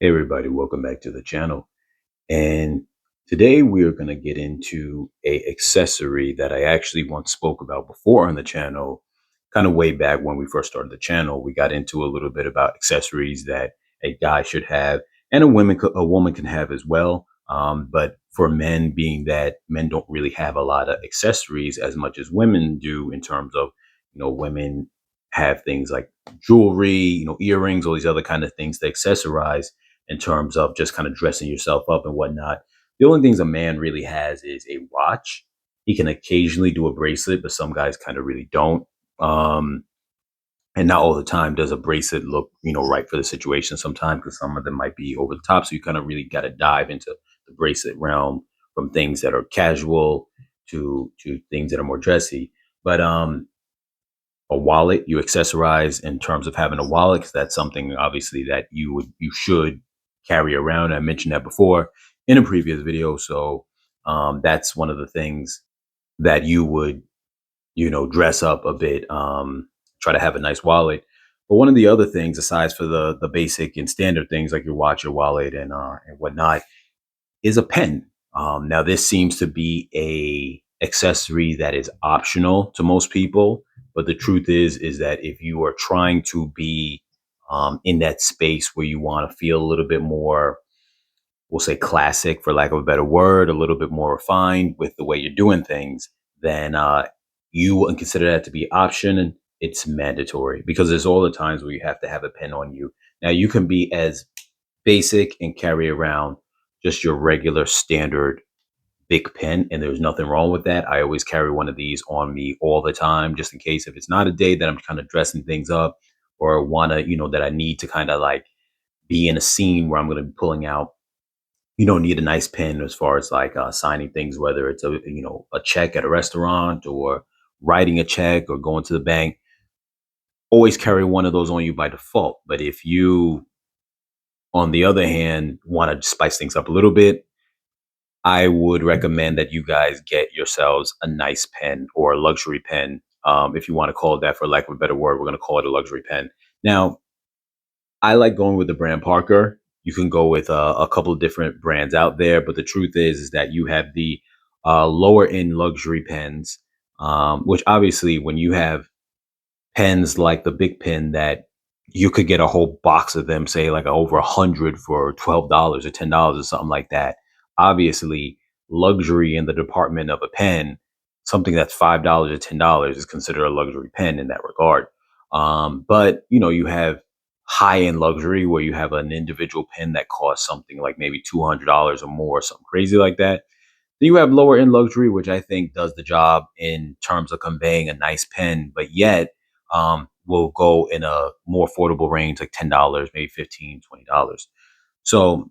Hey everybody, welcome back to the channel. And today we are going to get into a accessory that I actually once spoke about before on the channel, kind of way back when we first started the channel. We got into a little bit about accessories that a guy should have and a woman can have as well. But for men, being that men don't really have a lot of accessories as much as women do in terms of, women have things like jewelry, earrings, all these other kind of things to accessorize in terms of just kind of dressing yourself up and whatnot. The only things a man really has is a watch. He can occasionally do a bracelet, but some guys kind of really don't. Um, and not all the time does a bracelet look, right for the situation sometimes because some of them might be over the top. So you kind of really got to dive into the bracelet realm from things that are casual to things that are more dressy. But a wallet you accessorize in terms of having a wallet, because that's something obviously that you should carry around. I mentioned that before in a previous video. So that's one of the things that you would dress up a bit, try to have a nice wallet. But one of the other things, aside for the basic and standard things like your watch, your wallet, and whatnot, is a pen. Now, this seems to be a accessory that is optional to most people, but the truth is that if you are trying to be in that space where you want to feel a little bit more, we'll say classic for lack of a better word, a little bit more refined with the way you're doing things, then you wouldn't consider that to be option. And it's mandatory because there's all the times where you have to have a pen on you. Now you can be as basic and carry around just your regular standard big pen, and there's nothing wrong with that. I always carry one of these on me all the time, just in case if it's not a day that I'm kind of dressing things up or want to, that I need to kind of like be in a scene where I'm going to be pulling out. You don't need a nice pen as far as like signing things, whether it's a check at a restaurant or writing a check or going to the bank. Always carry one of those on you by default. But if you, on the other hand, want to spice things up a little bit, I would recommend that you guys get yourselves a nice pen or a luxury pen. If you want to call it that for lack of a better word, we're going to call it a luxury pen. Now, I like going with the brand Parker. You can go with a couple of different brands out there, but the truth is that you have the lower end luxury pens, which obviously when you have pens like the big pen that you could get a whole box of them, say like over 100 for $12 or $10 or something like that. Obviously, luxury in the department of a pen, something that's $5 or $10 is considered a luxury pen in that regard. But you have high end luxury where you have an individual pen that costs something like maybe $200 or more, something crazy like that. Then you have lower end luxury, which I think does the job in terms of conveying a nice pen, but yet will go in a more affordable range, like $10, maybe 15, $20. So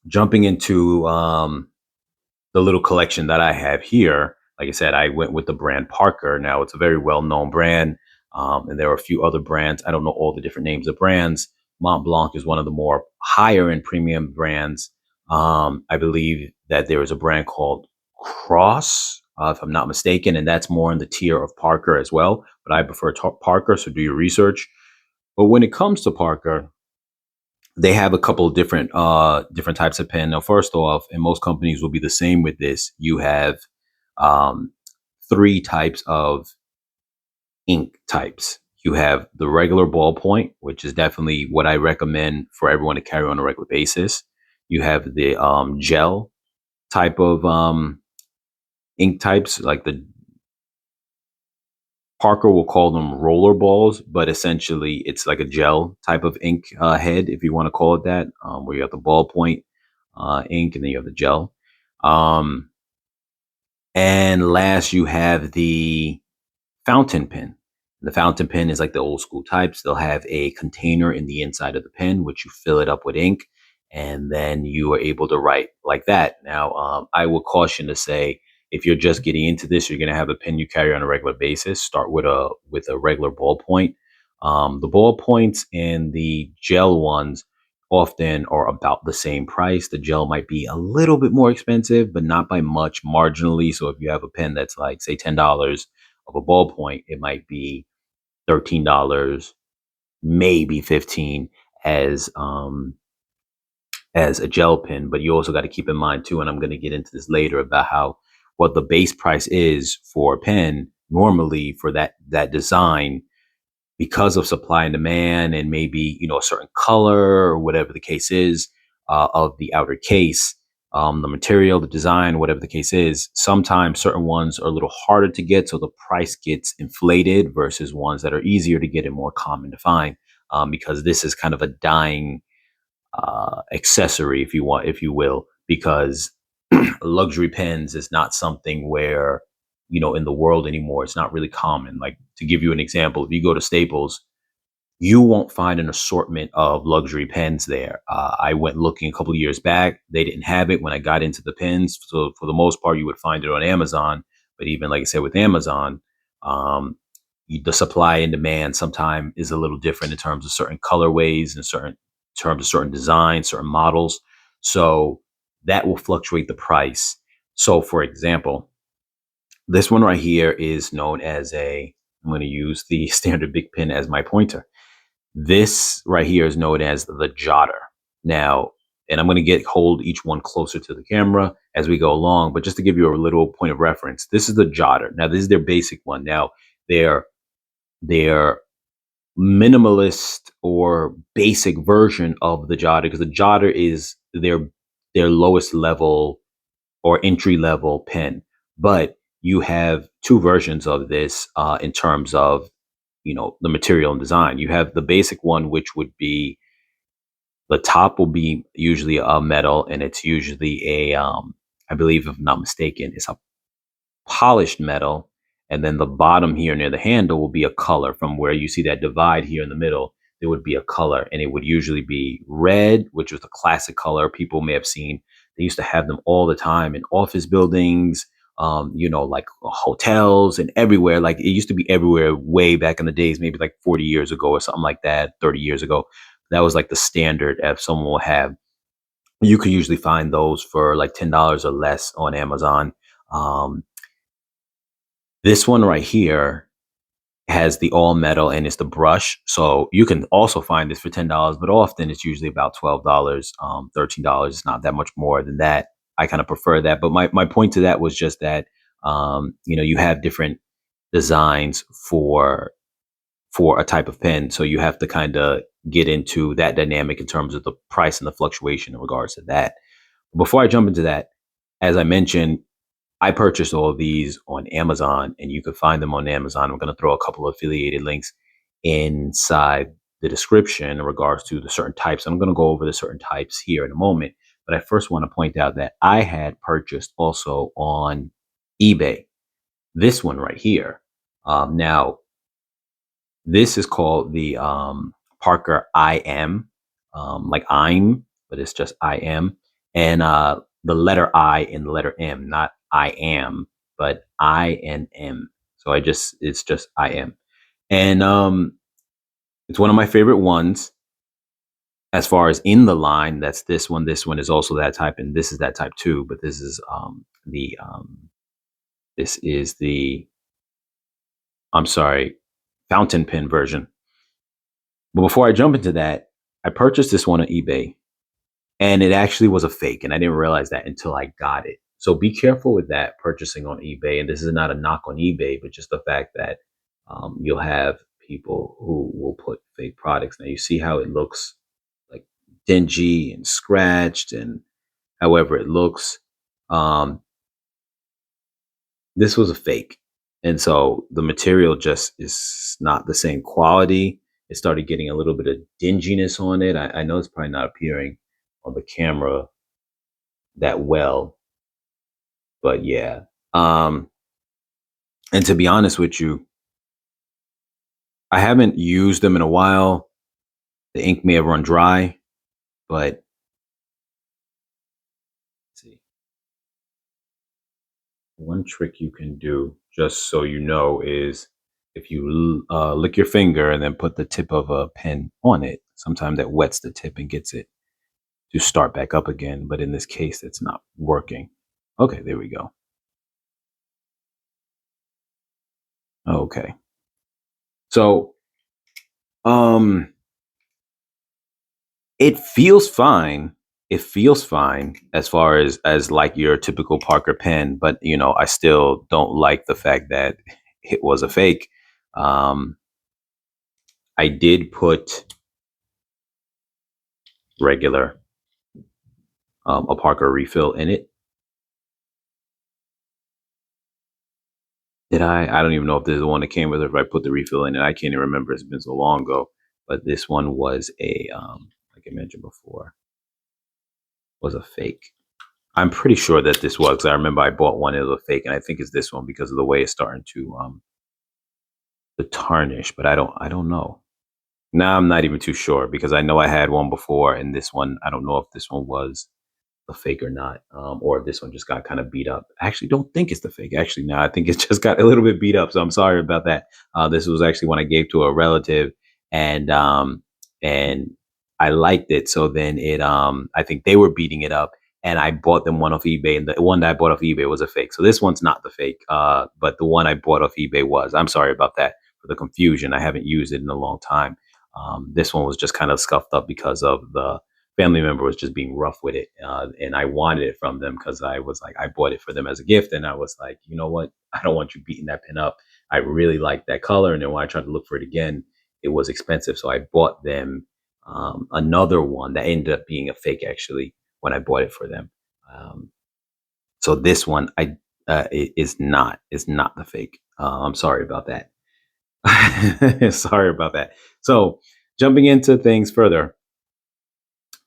jumping into the little collection that I have here, like I said, I went with the brand Parker. Now it's a very well known brand, and there are a few other brands. I don't know all the different names of brands. Mont Blanc is one of the more higher end premium brands. I believe that there is a brand called Cross, if I'm not mistaken, and that's more in the tier of Parker as well. But I prefer Parker, so do your research. But when it comes to Parker, they have a couple of different types of pen. Now, first off, and most companies will be the same with this, you have um, three types of ink types. You have the regular ballpoint, which is definitely what I recommend for everyone to carry on a regular basis. You have the gel type of ink types, like the Parker will call them roller balls, but essentially it's like a gel type of ink head, if you want to call it that, where you have the ballpoint ink and then you have the gel. Um, and last, you have the fountain pen. The fountain pen is like the old school types. They'll have a container in the inside of the pen, which you fill it up with ink, and then you are able to write like that. Now, I will caution to say, if you're just getting into this, you're going to have a pen you carry on a regular basis. Start with a regular ballpoint. The ballpoints and the gel ones often are about the same price. The gel might be a little bit more expensive, but not by much, marginally. So if you have a pen that's like say $10 of a ballpoint, it might be $13, maybe 15 as as a gel pen. But you also got to keep in mind too, and I'm going to get into this later about how what the base price is for a pen normally for that design, because of supply and demand, and maybe a certain color or whatever the case is, of the outer case, the material, the design, whatever the case is. Sometimes certain ones are a little harder to get, so the price gets inflated versus ones that are easier to get and more common to find, because this is kind of a dying accessory, if you want, if you will, because luxury pens is not something where, in the world anymore, it's not really common. Like, to give you an example, if you go to Staples, you won't find an assortment of luxury pens there. I went looking a couple of years back. They didn't have it when I got into the pens. So for the most part, you would find it on Amazon. But even like I said, with Amazon, um, the supply and demand sometimes is a little different in terms of certain colorways and certain terms of certain designs, certain models. So that will fluctuate the price. So for example, this one right here is known as I'm going to use the standard big pen as my pointer. This right here is known as the Jotter. Now, and I'm going to hold each one closer to the camera as we go along, but just to give you a little point of reference, this is the Jotter. Now, this is their basic one. Now, their minimalist or basic version of the Jotter, because the Jotter is their lowest level or entry level pen. But you have two versions of this in terms of the material and design. You have the basic one, which would be the top will be usually a metal, and it's usually I believe, if I'm not mistaken, it's a polished metal, and then the bottom here near the handle will be a color. From where you see that divide here in the middle, there would be a color, and it would usually be red, which was the classic color people may have seen. They used to have them all the time in office buildings, like hotels and everywhere. Like, it used to be everywhere way back in the days, maybe like 40 years ago or something like that, 30 years ago. That was like the standard. If someone will have, you could usually find those for like $10 or less on Amazon. Um, this one right here has the all metal, and it's the brush. So you can also find this for $10, but often it's usually about $12, $13. It's not that much more than that. I kind of prefer that. But my point to that was just that, you have different designs for a type of pen. So you have to kind of get into that dynamic in terms of the price and the fluctuation in regards to that. Before I jump into that, as I mentioned, I purchased all of these on Amazon, and you can find them on Amazon. I'm going to throw a couple of affiliated links inside the description in regards to the certain types. I'm going to go over the certain types here in a moment. But I first want to point out that I had purchased also on eBay this one right here. Now, this is called the Parker I am, like I'm, but it's just I am. And the letter I and the letter M, not I am, but I and M. So it's just I am. And it's one of my favorite ones as far as in the line. That's this one. This one is also that type, and this is that type too. But this is the, I'm sorry, fountain pen version. But before I jump into that, I purchased this one on eBay, and it actually was a fake, and I didn't realize that until I got it. So be careful with that purchasing on eBay. And this is not a knock on eBay, but just the fact that you'll have people who will put fake products. Now you see how it looks like dingy and scratched, and however it looks. Um, this was a fake. And so the material just is not the same quality. It started getting a little bit of dinginess on it. I know it's probably not appearing on the camera that well, but yeah. Um, and to be honest with you, I haven't used them in a while. The ink may have run dry, but let's see. One trick you can do, just so you know, is if you lick your finger and then put the tip of a pen on it, sometimes that wets the tip and gets it to start back up again. But in this case, it's not working. Okay, there we go. Okay. So, um, it feels fine. it feels fine as far as like your typical Parker pen, but I still don't like the fact that it was a fake. Um, I did put regular a Parker refill in it. Did I? I don't even know if this is the one that came with it. If I put the refill in it, I can't even remember. It's been so long ago. But this one was like I mentioned before, was a fake. I'm pretty sure that this was. 'Cause I remember I bought one. It was a fake, and I think it's this one because of the way it's starting to tarnish. But I don't know. Now I'm not even too sure because I know I had one before, and this one I don't know if this one was a fake or not, or if this one just got kind of beat up. I actually don't think it's the fake. Actually, no, I think it just got a little bit beat up. So I'm sorry about that. This was actually one I gave to a relative, and I liked it. So then I think they were beating it up, and I bought them one off eBay, and the one that I bought off eBay was a fake. So this one's not the fake, but the one I bought off eBay was. I'm sorry about that for the confusion. I haven't used it in a long time. This one was just kind of scuffed up because of the family member was just being rough with it, and I wanted it from them because I was like, I bought it for them as a gift, and I was like, you know what, I don't want you beating that pen up. I really like that color, and then when I tried to look for it again, it was expensive, so I bought them another one that ended up being a fake actually when I bought it for them. Um, so this one is not the fake. I'm sorry about that. Sorry about that. So jumping into things further.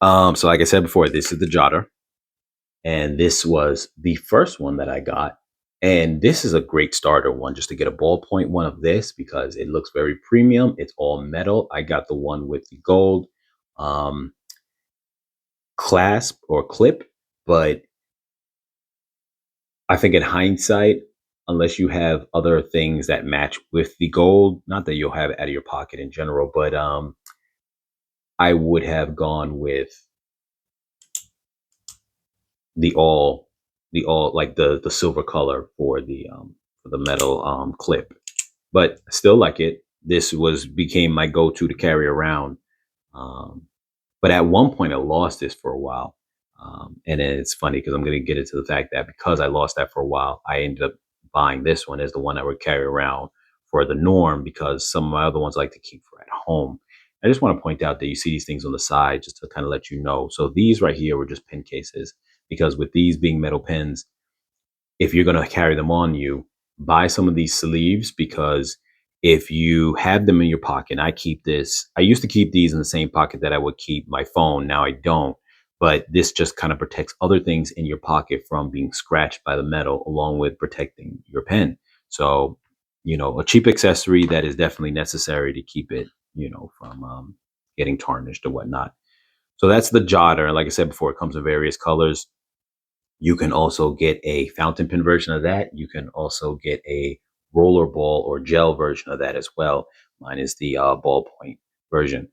So like I said before, this is the Jotter, and this was the first one that I got. And this is a great starter one just to get a ballpoint one of this because it looks very premium. It's all metal. I got the one with the gold um, clasp or clip, but I think in hindsight, unless you have other things that match with the gold, not that you'll have it out of your pocket in general, but I would have gone with the all like the silver color for the metal clip, but I still like it. This was became my go-to to carry around. um but at one point I lost this for a while, and it's funny because I'm going to get into the fact that because I lost that for a while, I ended up buying this one as the one I would carry around for the norm because some of my other ones I like to keep for at home. I just want to point out that you see these things on the side just to kind of let you know. So these right here were just pin cases because with these being metal pins, if you're going to carry them on you, buy some of these sleeves because if you have them in your pocket, I keep this, I used to keep these in the same pocket that I would keep my phone. Now I don't, but this just kind of protects other things in your pocket from being scratched by the metal along with protecting your pen. So, a cheap accessory that is definitely necessary to keep it, from getting tarnished or whatnot. So that's the Jotter. And like I said before, it comes in various colors. You can also get a fountain pen version of that. You can also get a roller ball or gel version of that as well. Mine is the ballpoint version.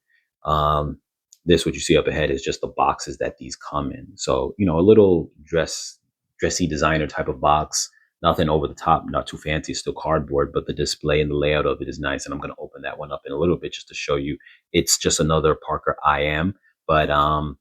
Um, this, what you see up ahead, is just the boxes that these come in. So, a little dressy designer type of box. Nothing over the top, not too fancy, still cardboard, but the display and the layout of it is nice. And I'm going to open that one up in a little bit just to show you. It's just another Parker I am, but I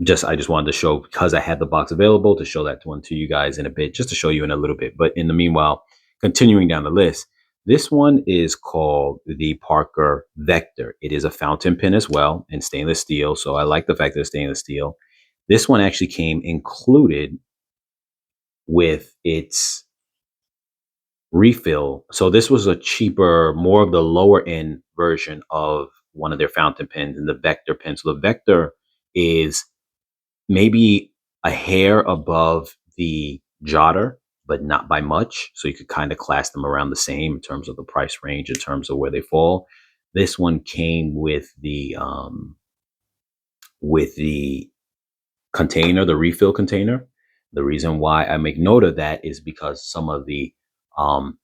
just wanted to show because I had the box available to show that one to you guys in a bit, just to show you in a little bit. But in the meanwhile, continuing down the list, this one is called the Parker Vector. It is a fountain pen as well in stainless steel. So I like the fact that it's stainless steel. This one actually came included with its refill. So this was a cheaper, more of the lower end version of one of their fountain pens and the Vector pen. So the Vector is maybe a hair above the Jotter, but not by much. So you could kind of class them around the same in terms of the price range, in terms of where they fall. This one came with the container, the refill container. The reason why I make note of that is because some of the um,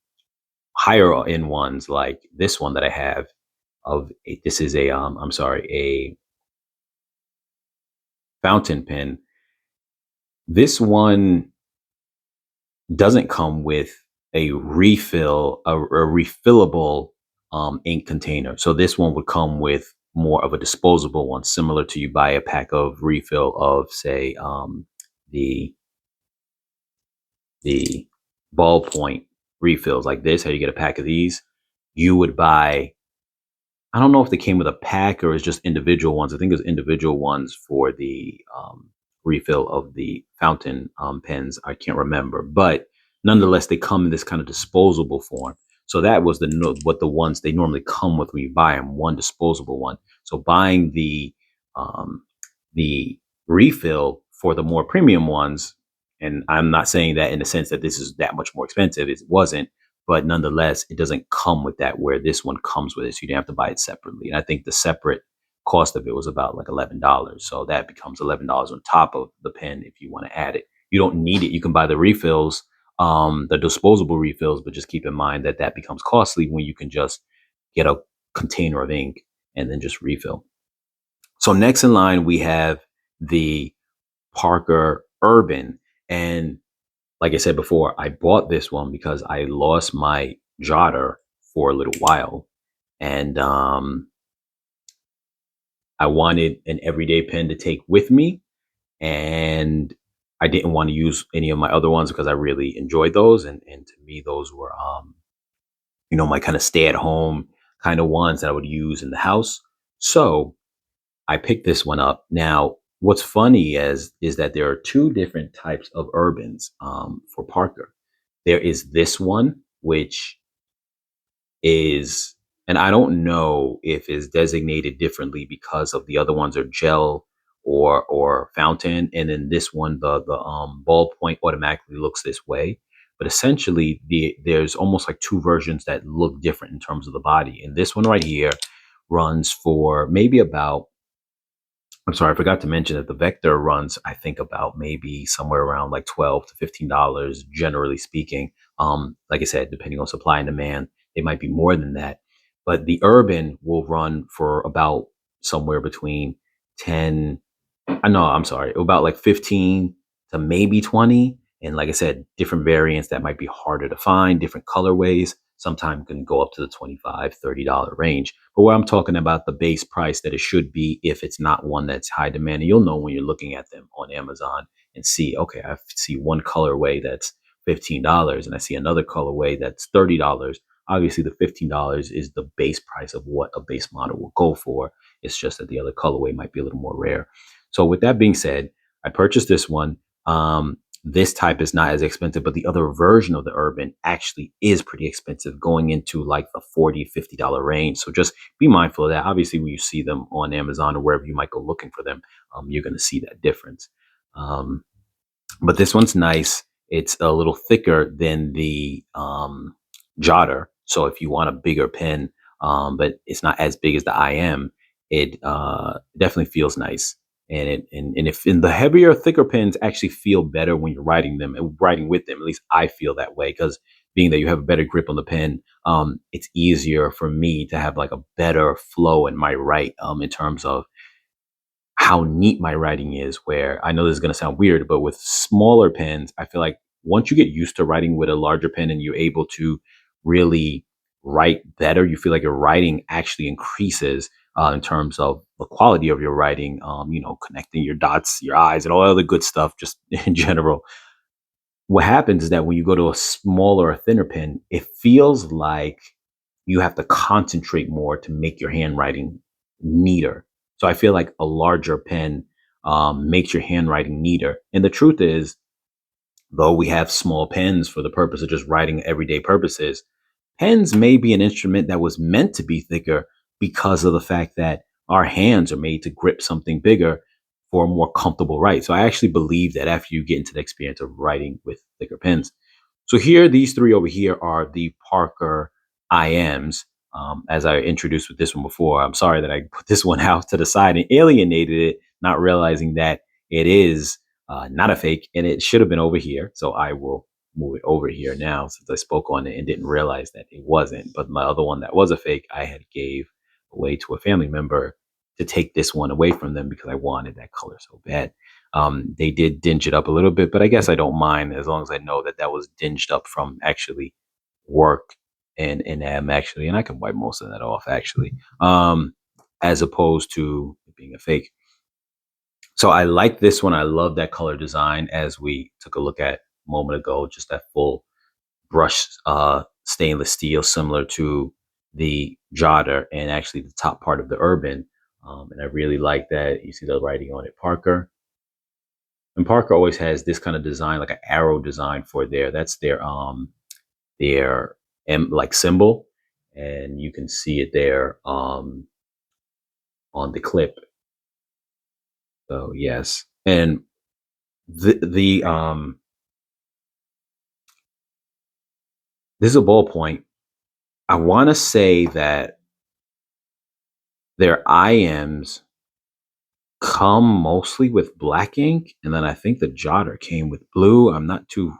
higher end ones, like this one that I have, this is a I'm sorry, a fountain pen. This one doesn't come with a refillable ink container. So this one would come with more of a disposable one, similar to you buy a pack of refill of, say, the the ballpoint refills like this. How you get a pack of these? You would buy, I don't know if they came with a pack or it's just individual ones. I think it was individual ones for the refill of the fountain pens. I can't remember, but nonetheless, they come in this kind of disposable form. So that was what the ones they normally come with when you buy them, one disposable one. So buying um, the refill for the more premium ones, and I'm not saying that in the sense that this is that much more expensive. It wasn't, but nonetheless, it doesn't come with that where this one comes with it. So you didn't have to buy it separately. And I think the separate cost of it was about like $11. So that becomes $11 on top of the pen if you want to add it. You don't need it. You can buy the refills, the disposable refills, but just keep in mind that that becomes costly when you can just get a container of ink and then just refill. So next in line, we have the Parker Urban. And like I said before, I bought this one because I lost my Jotter for a little while. And I wanted an everyday pen to take with me. And I didn't want to use any of my other ones because I really enjoyed those. And to me, those were, my kind of stay at home kind of ones that I would use in the house. So I picked this one up. Now, what's funny is that there are two different types of Urbans for Parker. There is this one, which is, and I don't know if is designated differently because of the other ones are gel or fountain, and then this one, the ballpoint automatically looks this way. But essentially, there's almost like two versions that look different in terms of the body. And this one right here runs for maybe about, I'm sorry, I forgot to mention that the Vector runs, I think, about maybe somewhere around like $12 to $15, generally speaking. Like I said, depending on supply and demand, it might be more than that. But the Urban will run for about somewhere between 10, I know, I'm sorry, about like 15 to maybe 20. And like I said, different variants that might be harder to find, different colorways, sometimes can go up to the $25, $30 range. But where I'm talking about the base price that it should be if it's not one that's high demand, and you'll know when you're looking at them on Amazon and see, okay, I see one colorway that's $15 and I see another colorway that's $30. Obviously, the $15 is the base price of what a base model will go for. It's just that the other colorway might be a little more rare. So with that being said, I purchased this one. This type is not as expensive, but the other version of the Urban actually is pretty expensive, going into like the $40, $50 range. So just be mindful of that. Obviously, when you see them on Amazon or wherever you might go looking for them, you're going to see that difference. Um, but this one's nice. It's a little thicker than the Jotter. So if you want a bigger pen, but it's not as big as the IM, it definitely feels nice. And if in the heavier, thicker pens actually feel better when you're writing them and writing with them. At least I feel that way because being that you have a better grip on the pen, it's easier for me to have like a better flow in my write in terms of how neat my writing is. Where I know this is going to sound weird, but with smaller pens, I feel like once you get used to writing with a larger pen and you're able to really write better, you feel like your writing actually increases in terms of the quality of your writing, connecting your dots, your eyes, and all other good stuff, just in general. What happens is that when you go to a smaller or thinner pen, it feels like you have to concentrate more to make your handwriting neater. So I feel like a larger pen makes your handwriting neater. And the truth is, though we have small pens for the purpose of just writing everyday purposes, pens may be an instrument that was meant to be thicker because of the fact that our hands are made to grip something bigger for a more comfortable write. So I actually believe that after you get into the experience of writing with thicker pens. So here, these three over here are the Parker IMs. As I introduced with this one before, I'm sorry that I put this one out to the side and alienated it, not realizing that it is not a fake and it should have been over here. So I will move it over here now since I spoke on it and didn't realize that it wasn't. But my other one that was a fake, I had gave away to a family member to take this one away from them because I wanted that color so bad. They did dinge it up a little bit, but I guess I don't mind as long as I know that that was dinged up from actually work and am actually, and I can wipe most of that off actually. as opposed to it being a fake. So I like this one. I love that color design as we took a look at a moment ago, just that full brushed stainless steel, similar to the Jotter and actually the top part of the Urban. And I really like that. You see the writing on it, Parker. And Parker always has this kind of design, like an arrow design for that's their like symbol, and you can see it there on the clip. So yes, and the this is a ballpoint. I want to say that their IMs come mostly with black ink, and then I think the Jotter came with blue. I'm not too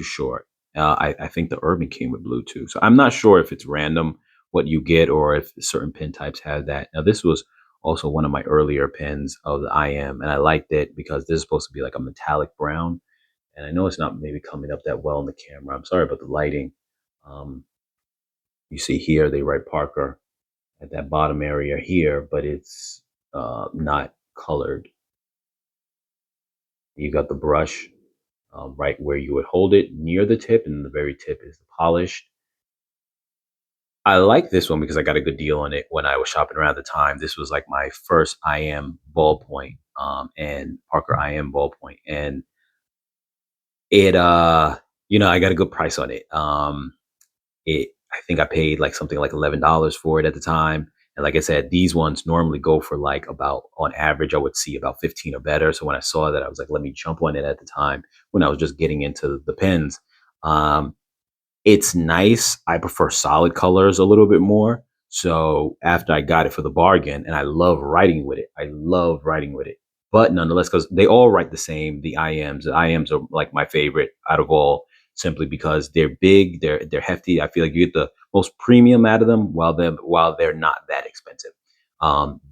sure. I think the Urban came with blue too. So I'm not sure if it's random what you get or if certain pen types have that. Now this was also one of my earlier pens of the IM, and I liked it because this is supposed to be like a metallic brown. And I know it's not maybe coming up that well in the camera. I'm sorry about the lighting. Um, you see here they write Parker at that bottom area here, but it's not colored. You got the brush right where you would hold it near the tip, and the very tip is the polished. I like this one because I got a good deal on it when I was shopping around at the time. This was like my first IM ballpoint, and Parker IM ballpoint, and it I got a good price on it. I think I paid like something like $11 for it at the time. And like I said, these ones normally go for like about, on average, I would see about 15 or better. So when I saw that, I was like, let me jump on it at the time when I was just getting into the pens. Um, it's nice. I prefer solid colors a little bit more. So after I got it for the bargain, and I love writing with it, I love writing with it. But nonetheless, because they all write the same, the IMs are like my favorite out of all, simply because they're big, they're hefty. I feel like you get the most premium out of them while they're not that expensive.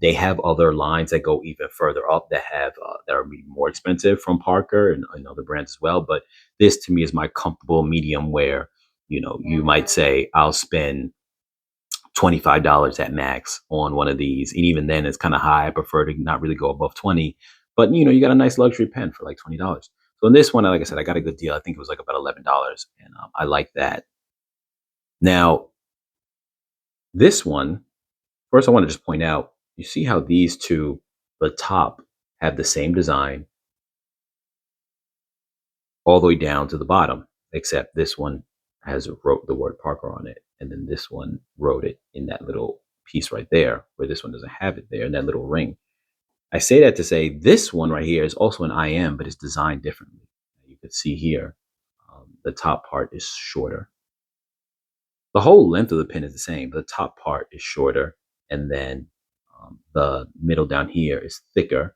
They have other lines that go even further up that have that are more expensive from Parker and other brands as well. But this to me is my comfortable medium where you might say I'll spend $25 at max on one of these. And even then it's kind of high. I prefer to not really go above 20, but you got a nice luxury pen for like $20. So in this one, like I said, I got a good deal. I think it was like about $11, and I like that. Now, this one, first I want to just point out, you see how these two, the top, have the same design all the way down to the bottom, except this one has wrote the word Parker on it, and then this one wrote it in that little piece right there, where this one doesn't have it there in that little ring. I say that to say this one right here is also an IM, but it's designed differently. You could see here, the top part is shorter. The whole length of the pen is the same, but the top part is shorter, and then the middle down here is thicker,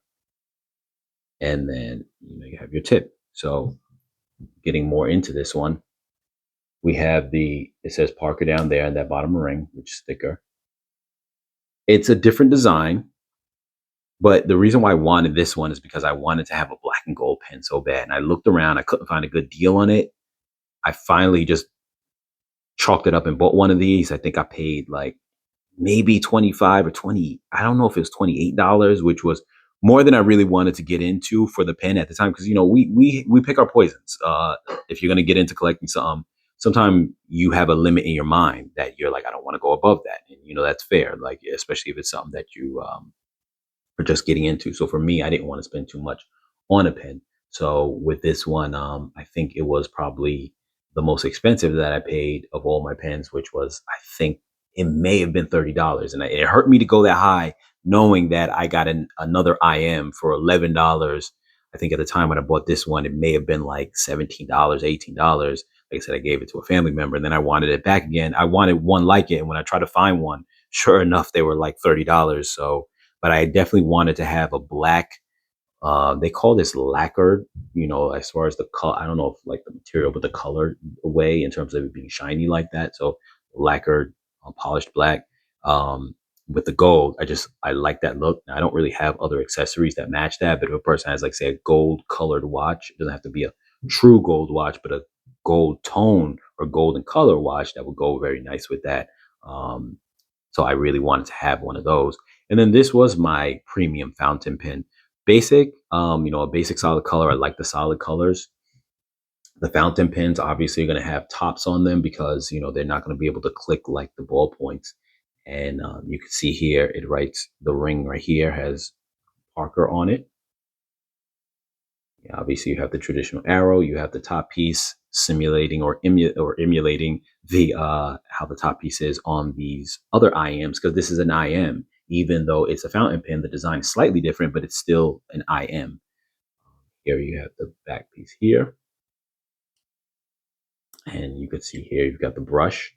and then you have your tip. So getting more into this one, we have it says Parker down there in that bottom ring, which is thicker. It's a different design, but the reason why I wanted this one is because I wanted to have a black and gold pen so bad. And I looked around, I couldn't find a good deal on it. I finally just chalked it up and bought one of these. I think I paid like maybe 25 or 20. I don't know if it was $28, which was more than I really wanted to get into for the pen at the time. Cause we pick our poisons. If you're going to get into collecting something, sometimes you have a limit in your mind that you're like, I don't want to go above that. And that's fair. Like, especially if it's something that you, are just getting into. So for me, I didn't want to spend too much on a pen. So with this one, I think it was probably the most expensive that I paid of all my pens, which was, I think it may have been $30. And it hurt me to go that high, knowing that I got another IM for $11. I think at the time when I bought this one, it may have been like $17, $18. Like I said, I gave it to a family member, and then I wanted it back again. I wanted one like it. And when I tried to find one, sure enough, they were like $30. So, but I definitely wanted to have a black, they call this lacquered, as far as the color. I don't know if like the material, but the color way in terms of it being shiny like that. So lacquered, polished black, with the gold. I like that look. Now, I don't really have other accessories that match that, but if a person has like say a gold colored watch, it doesn't have to be a true gold watch, but a gold tone or golden color watch, that would go very nice with that. So I really wanted to have one of those. And then this was my premium fountain pen. Basic, a basic solid color. I like the solid colors. The fountain pens obviously are going to have tops on them because they're not going to be able to click like the ballpoints. And you can see here it writes, the ring right here has Parker on it. Yeah, obviously, you have the traditional arrow. You have the top piece simulating or emulating the how the top piece is on these other IMs, because this is an IM. Even though it's a fountain pen, the design is slightly different, but it's still an IM. Here you have the back piece here, and you can see here you've got the brush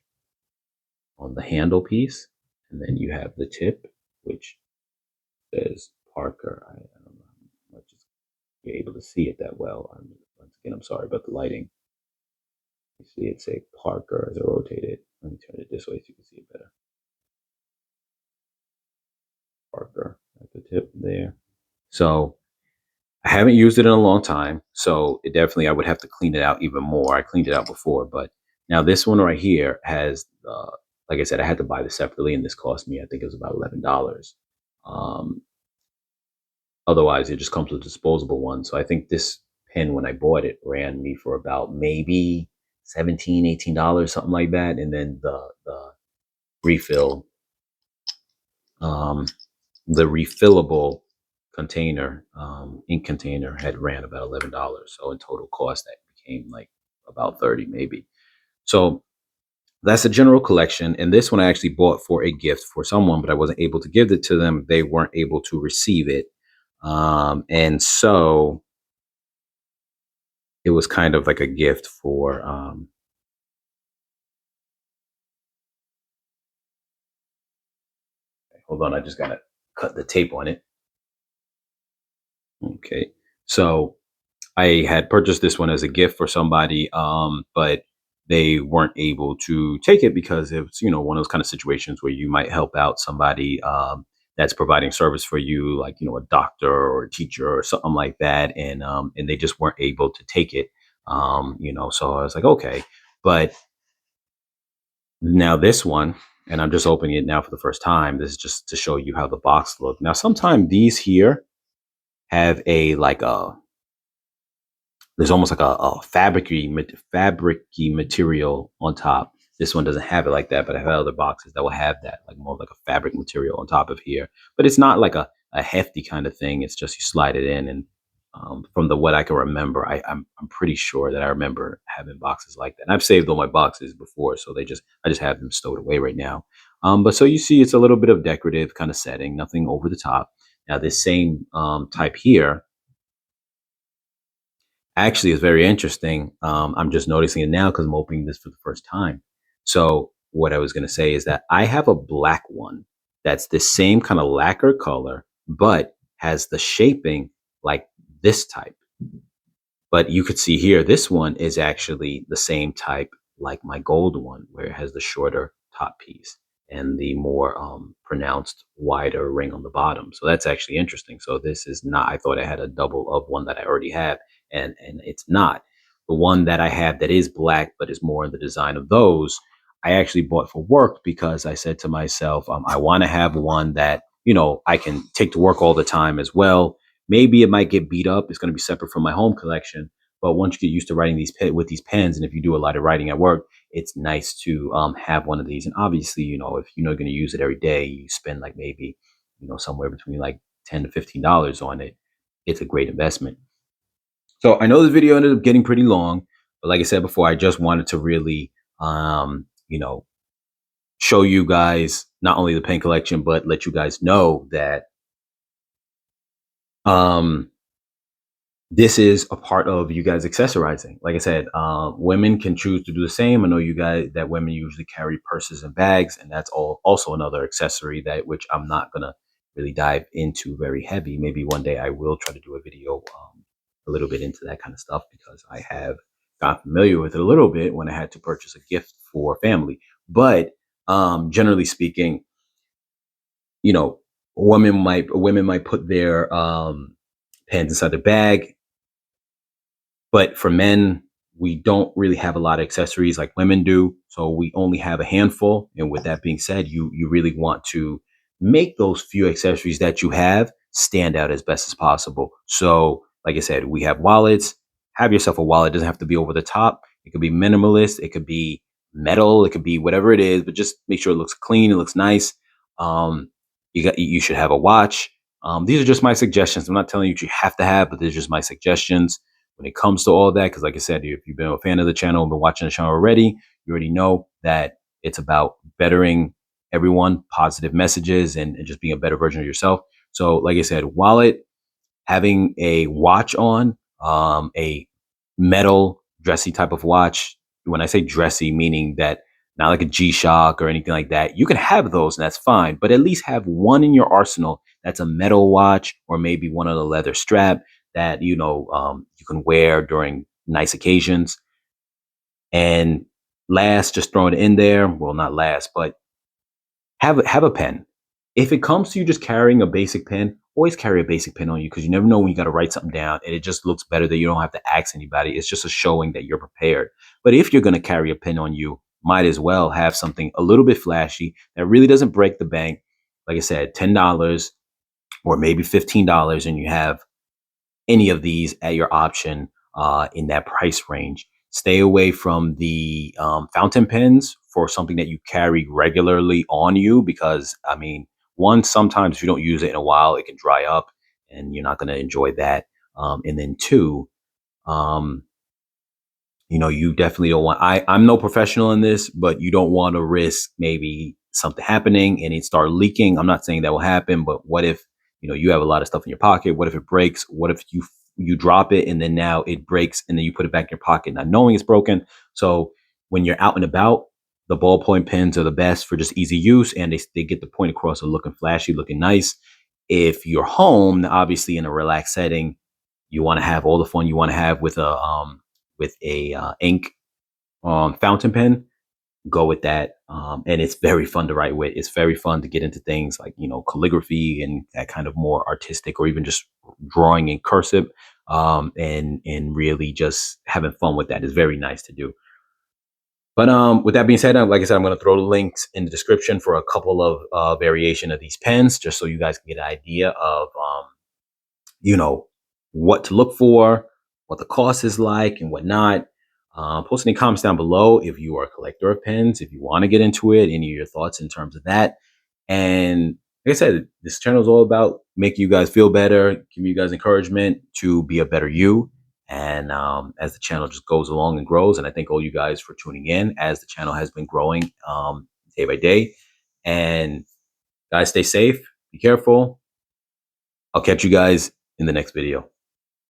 on the handle piece, and then you have the tip, which says Parker. I don't know how much you're able to see it that well. Once again, I'm sorry about the lighting. You see it say Parker as I rotate it. Let me turn it this way so you can see it better. Parker at the tip there. So I haven't used it in a long time. So it definitely, I would have to clean it out even more. I cleaned it out before, but now this one right here has, like I said, I had to buy this separately, and this cost me, I think it was about $11. Um, Otherwise, it just comes with a disposable one. So I think this pen, when I bought it, ran me for about maybe $17, $18, something like that. And then the refill, um, the refillable container, ink container, had ran about $11. So in total cost, that became like about 30 maybe. So that's a general collection. And this one I actually bought for a gift for someone, but I wasn't able to give it to them. They weren't able to receive it. And so it was kind of like a gift for, hold on, I just gotta cut the tape on it. Okay. So I had purchased this one as a gift for somebody, but they weren't able to take it because it's, one of those kind of situations where you might help out somebody, that's providing service for you, like, a doctor or a teacher or something like that. And they just weren't able to take it. So I was like, okay. But now this one, and I'm just opening it now for the first time. This is just to show you how the box look. Now, sometimes these here have a like a there's almost like a fabricy material on top. This one doesn't have it like that, but I've had other boxes that will have that, like more like a fabric material on top of here. But it's not like a hefty kind of thing. It's just you slide it in, and from the what I can remember, I'm pretty sure that I remember having boxes like that. And I've saved all my boxes before, so I just have them stowed away right now. But so you see, it's a little bit of decorative kind of setting, nothing over the top. Now this same type here actually is very interesting. I'm just noticing it now because I'm opening this for the first time. So what I was going to say is that I have a black one that's the same kind of lacquer color, but has the shaping like this type. But you could see here, this one is actually the same type like my gold one, where it has the shorter top piece and the more pronounced wider ring on the bottom. So that's actually interesting. So this is not, I thought I had a double of one that I already have, and it's not. The one that I have that is black, but is more in the design of those, I actually bought for work because I said to myself, I want to have one that, I can take to work all the time as well. Maybe it might get beat up. It's going to be separate from my home collection. But once you get used to writing with these pens, and if you do a lot of writing at work, it's nice to have one of these. And obviously, if you're not going to use it every day, you spend like maybe, somewhere between like $10 to $15 on it. It's a great investment. So I know this video ended up getting pretty long, but like I said before, I just wanted to really, show you guys not only the pen collection, but let you guys know that um, this is a part of you guys accessorizing. Like I said, women can choose to do the same. I know you guys that women usually carry purses and bags, and that's also another accessory that which I'm not gonna really dive into very heavy. Maybe one day I will try to do a video a little bit into that kind of stuff because I have got familiar with it a little bit when I had to purchase a gift for family. But generally speaking, you know, women might put their pens inside their bag, but for men, we don't really have a lot of accessories like women do. So we only have a handful. And with that being said, you really want to make those few accessories that you have stand out as best as possible. So, like I said, we have wallets. Have yourself a wallet. It doesn't have to be over the top. It could be minimalist. It could be metal. It could be whatever it is, but just make sure it looks clean. It looks nice. Um, you should have a watch. These are just my suggestions. I'm not telling you what you have to have, but these are just my suggestions when it comes to all that. Because, like I said, if you've been a fan of the channel and been watching the channel already, you already know that it's about bettering everyone, positive messages, and just being a better version of yourself. So, like I said, wallet, having a watch on, a metal dressy type of watch. When I say dressy, meaning that not like a G-Shock or anything like that. You can have those and that's fine, but at least have one in your arsenal that's a metal watch, or maybe one on a leather strap that you can wear during nice occasions. And last, just throwing it in there. Well, not last, but have a pen. If it comes to you just carrying a basic pen, always carry a basic pen on you, because you never know when you got to write something down and it just looks better that you don't have to ask anybody. It's just a showing that you're prepared. But if you're going to carry a pen on you, might as well have something a little bit flashy that really doesn't break the bank. Like I said, $10 or maybe $15, and you have any of these at your option in that price range. Stay away from the fountain pens for something that you carry regularly on you, because, I mean, one, sometimes if you don't use it in a while, it can dry up and you're not going to enjoy that. And then two, um, you definitely don't want, I'm no professional in this, but you don't want to risk maybe something happening and it start leaking. I'm not saying that will happen, but what if, you have a lot of stuff in your pocket? What if it breaks? What if you drop it and then now it breaks and then you put it back in your pocket not knowing it's broken? So when you're out and about, the ballpoint pens are the best for just easy use, and they get the point across of looking flashy, looking nice. If you're home, obviously in a relaxed setting, you want to have all the fun you want to have with a ink fountain pen. Go with that, and it's very fun to write with. It's very fun to get into things like calligraphy and that kind of more artistic, or even just drawing in cursive, and really just having fun with that is very nice to do. But with that being said, like I said, I'm going to throw the links in the description for a couple of variation of these pens, just so you guys can get an idea of you know, what to look for, what the cost is like, and whatnot. Post any comments down below if you are a collector of pens, if you want to get into it, any of your thoughts in terms of that. And like I said, this channel is all about making you guys feel better, giving you guys encouragement to be a better you. And as the channel just goes along and grows, and I thank all you guys for tuning in as the channel has been growing day by day. And guys, stay safe, be careful. I'll catch you guys in the next video.